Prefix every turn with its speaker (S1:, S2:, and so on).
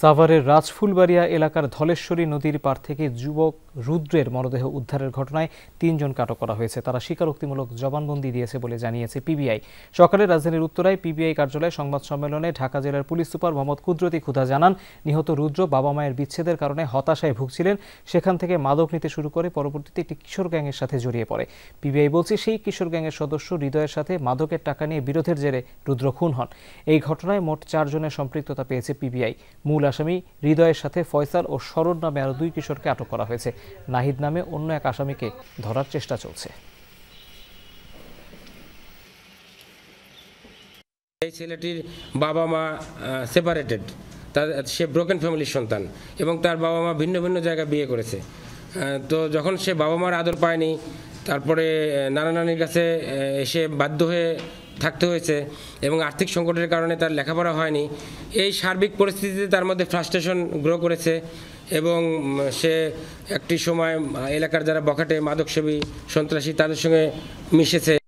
S1: সাভারের রাজফুলবাড়িয়া এলাকার ধলেশ্বরী নদীর পাড় থেকে যুবক রুদ্রের মরদেহ উদ্ধারের ঘটনায় ৩ জন আটক করা হয়েছে। তারা স্বীকারোক্তিমূলক জবানবন্দি দিয়েছে বলে জানিয়েছে পিবিআই। সকালে রাজধানীর উত্তরায় পিবিআই কার্যালয়ে সংবাদ সম্মেলনে ঢাকা জেলার পুলিশ সুপার মোহাম্মদ কুদরতি খুদা জানান, নিহত রুদ্র বাবা মায়ের বিচ্ছেদের কারণে হতাশায় ভুগছিলেন। সেখান থেকে মাদক নিতে শুরু করে পরবর্তীতে একটি কিশোর গ্যাংয়ের সাথে জড়িয়ে পড়ে। পিবিআই বলছে, সেই কিশোর গ্যাংয়ের সদস্য হৃদয়ের সাথে মাদকের টাকা নিয়ে বিরোধের জেরে রুদ্র খুন হন। এই ঘটনায় মোট 4 জনের সম্পৃক্ততা পেয়েছে পিবিআই। মূল আসামি হৃদয়ের সাথে ফয়সাল ও শরণ নামে আরো 2 কিশোরকে আটক করা হয়েছে। নাহিদ নামে অন্য এক আসামিকে ধরার চেষ্টা চলছে।
S2: এই ছেলেটির বাবা মা সেপারেটেড, সে ব্রোকেন ফ্যামিলির সন্তান এবং তার বাবা মা ভিন্ন ভিন্ন জায়গায় বিয়ে করেছে। তো যখন সে বাবা মার আদর পায়নি, তারপরে নানা নানির কাছে এসে বাধ্য হয়ে থাকতে হয়েছে এবং আর্থিক সংকটের কারণে তার লেখাপড়া হয়নি। এই সার্বিক পরিস্থিতিতে তার মধ্যে ফ্রাস্ট্রেশন গ্রো করেছে এবং সে একটি সময় এলাকার যারা বখাটে মাদকসেবী সন্ত্রাসী তাদের সঙ্গে মিশেছে।